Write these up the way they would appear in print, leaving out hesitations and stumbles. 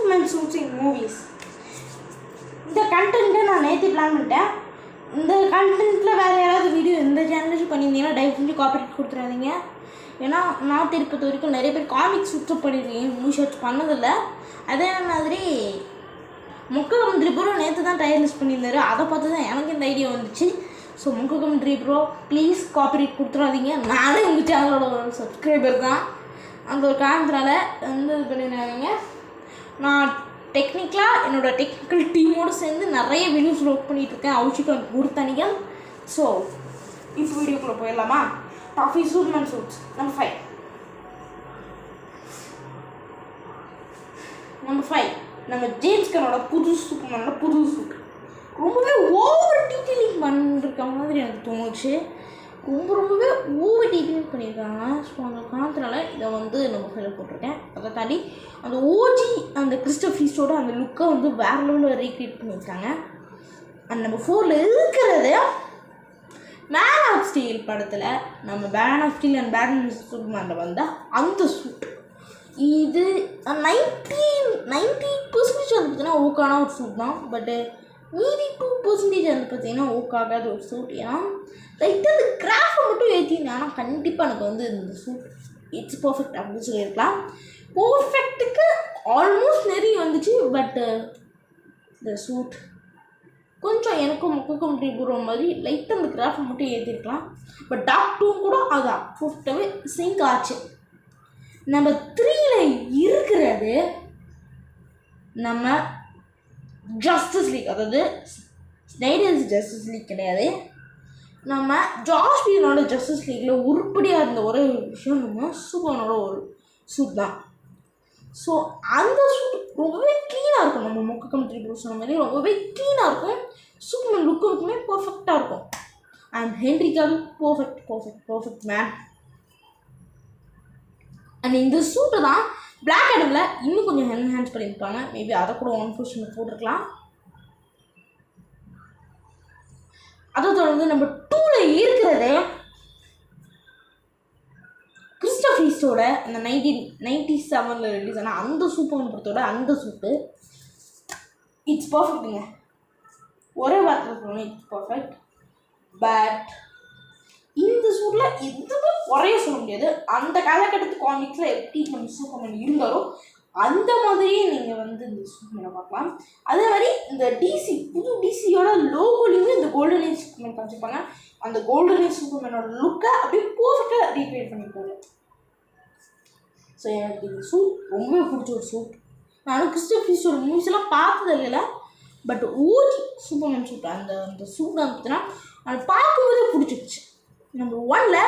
Superman suits in movies. இந்த கண்டென்ட்டை நான் நேற்று பிளான் பண்ணிட்டேன். இந்த கண்டென்ட்டில் வேறு யாராவது வீடியோ இந்த சேனலுக்கு பண்ணியிருந்தீங்கன்னா தயவு செஞ்சு காப்பிரைட் கொடுத்துடாதீங்க. ஏன்னா நான் திருப்பது வரைக்கும் நிறைய பேர் காமிக்ஸ் சுற்று பண்ணியிருக்கீங்க, மூவி ஷர்ட்ஸ் பண்ணதில்லை. அதே மாதிரி முக்ககமந்திரி ப்ரோ நேற்று தான் டையர் லிஸ்ட் பண்ணியிருந்தாரு. அதை பார்த்து தான் எனக்கு இந்த ஐடியா வந்துச்சு. ஸோ முக்ககமந்திரி ப்ரோ ப்ளீஸ் காப்பிரைட் கொடுத்துடாதீங்க. நானே உங்கள் சேனலோட ஒரு சப்ஸ்கிரைபர் தான். அந்த ஒரு காரணத்தினால வந்து இது பண்ணிடுறாங்க. நான் டெக்னிக்கலாக என்னோடய டெக்னிக்கல் டீமோடு சேர்ந்து நிறைய வீடியோஸ் ஒர்க் பண்ணிகிட்ருக்கேன். அவுச்சிக்கன் குருத்தனிகள். ஸோ இப்போ வீடியோக்குள்ளே போயிடலாமா? Top five Superman suits number 5. Number 5 நம்ம ஜேம்ஸ் கன்னோட புது சூப்பர்மேனோட புது சூட். ரொம்பவே ஓவர் டீட்டெயிலிங் பண்ணிருக்க மாதிரி எனக்கு தோணுச்சு. ரொம்பவே ஓவர் டீட்டெயிலிங் பண்ணியிருக்காங்க. ஸோ அந்த காரணத்தினால இதை வந்து நம்ம ஃபைல் போட்டிருக்கேன். அதை தாண்டி அந்த ஓஜி அந்த கிறிஸ்டோபர் ரீஸோட அந்த லுக்கை வந்து வேறு லெவலில் ரீக்ரியேட் பண்ணியிருக்காங்க. அண்ட் நம்பர் 4 இருக்கிறது மேன் ஆஃப் ஸ்டீல் படத்தில் நம்ம man of steel and Batman சூப்பர்மேனில் வந்த அந்த சூட். இது 90% வந்து பார்த்திங்கன்னா ஓக்கான ஒரு சூட் தான். பட்டு மீதி 2% வந்து பார்த்திங்கன்னா ஓக்காகாத ஒரு சூட். ஏன்னா லைட்டாக அந்த கிராஃபை மட்டும் ஏற்றிங்கன்னா கண்டிப்பாக எனக்கு வந்து இந்த சூட் இட்ஸ் பர்ஃபெக்ட் அப்படின்னு சொல்லியிருக்கலாம். பர்ஃபெக்ட்டுக்கு ஆல்மோஸ்ட் நெருங்கி வந்துச்சு. பட்டு இந்த சூட் கொஞ்சம் எனக்கும் முக்ககமந்திரி ப்ரோ மாதிரி லைட்டாக அந்த கிராஃபை மட்டும் ஏற்றிருக்கலாம். பட் டாக் 2 கூட அது அப்போவே சிங்க் ஆச்சு. நம்பர் 3 இருக்கிறது நம்ம ஜஸ்டிஸ் லீக். அதாவது ஸ்னைடர்ஸ் ஜஸ்டிஸ் லீக் கிடையாது, நம்ம ஜாஸ் வீடனோட ஜஸ்டிஸ் லீக்கில் உருப்படியாக இருந்த ஒரே ஒரு விஷயம் நம்ம சூப்பர்மேனோட ஒரு சூட் தான். ஸோ அந்த சூட் ரொம்பவே க்ளீனாக இருக்கும். நம்ம முக்ககமந்திரி ப்ரோ சொன்ன மாதிரி ரொம்பவே க்ளீனாக இருக்கும். சூப்பர்மேன் லுக்குமே பர்ஃபெக்டாக இருக்கும். And Henry Cavill perfect man. And இந்த சூட்டை தான் பிளாக் ஆடமில் இன்னும் கொஞ்சம் என்ஹான்ஸ் பண்ணியிருப்பாங்க. மேபி அதை கூட 1% போட்டிருக்கலாம். அதை தொடர்ந்து நம்பர் 2 இருக்கிறது கிறிஸ்டோபர் ரீஸோட அந்த 1997 ரிலீஸ் ஆனால் அந்த சூப்பர்மேன் படத்தோட அந்த சூட்டு இட்ஸ் பர்ஃபெக்ட்டுங்க. ஒரே வார்த்தை சொல்லணும், இட்ஸ் பர்ஃபெக்ட். பட் இந்த சூட்டில் எதுவுமே குறைய சொல்ல முடியாது. அந்த காலகட்டத்து காமிக்ஸில் எப்படி நம்ம சூப்பர்மேன் இருந்தாரோ அந்த மாதிரியே நீங்கள் வந்து இந்த சூப்பர்மேனை பார்க்கலாம். அதே மாதிரி இந்த புது டிசியோட லோகோலையுமே இந்த கோல்டன் ஏஜ் சூப்பர்மேன் காமிச்சிருப்பாங்க. அந்த கோல்டன் ஏஜ் சூப்பர்மேனோட லுக்கை அப்படியே பர்ஃபெக்டாக ரீக்ரியேட் பண்ணியிருப்பாங்க. ஸோ எனக்கு இந்த சூட் ரொம்பவே பிடிச்ச ஒரு சூட். நானும் கிறிஸ்டோபர் ரீஸோட மூவிஸ் எல்லாம் பார்த்தது இல்லை. பட் ஓஜி சூப்பர்மேன் சூட் அந்த சூட் பார்த்தீங்கன்னா அது பார்க்கும்போதே பிடிச்சிருச்சு. நம்பர் 1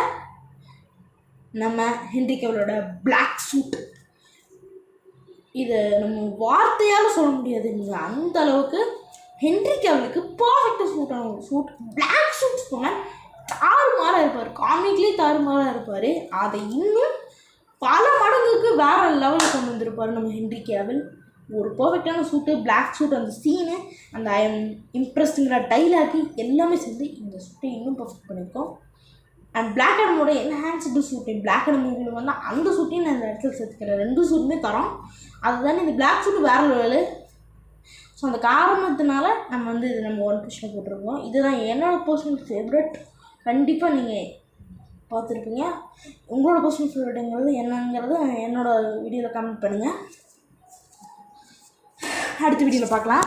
நம்ம ஹென்ரி கேவிலோட பிளாக் சூட். இதை நம்ம வார்த்தையால் சொல்ல முடியாது. நீங்கள் அந்த அளவுக்கு ஹென்ரி கேவிலுக்கு பர்ஃபெக்டாக சூட்டான ஒரு சூட். பிளாக் சூட் சொன்னால் தாறுமாறாக இருப்பார். காமிக்லேயே தாறுமாறாக இருப்பார். அதை இன்னும் பல மடங்குக்கு வேறு லெவலில் கொண்டு வந்திருப்பார் நம்ம ஹென்ரி கேவில். ஒரு பர்ஃபெக்டான சூட்டு, பிளாக் சூட், அந்த சீனு, அந்த ஐ எம் இம்ப்ரெஸ்டுங்கிற டைலாக்கு எல்லாமே சேர்ந்து இந்த சூட்டை இன்னும் பர்ஃபெக்ட் பண்ணியிருக்கோம். அண்ட் பிளாக் ஆடமோட என்ஹான்ஸ்டு சூட்டு பிளாக் ஆடம் மூவியில் வந்தால் அந்த சூட்டையும் நான் இந்த இடத்துல சேர்த்துக்கிறேன். 2 சூட்டுமே தரோம். அதுதானே இந்த பிளாக் சூட்டு வேறு லெவலு. ஸோ அந்த காரணத்தினால நம்ம வந்து இது நம்ம 1% போட்டிருக்கோம். இதுதான் என்னோடய பர்சனல் ஃபேவரட். கண்டிப்பாக நீங்கள் பார்த்துருப்பீங்க. உங்களோட பர்சனல் ஃபேவரட்டுங்கிறது என்னங்கிறது என்னோடய வீடியோவில் கமெண்ட் பண்ணுங்கள். அடுத்த வீடியோவில் பார்க்கலாம்.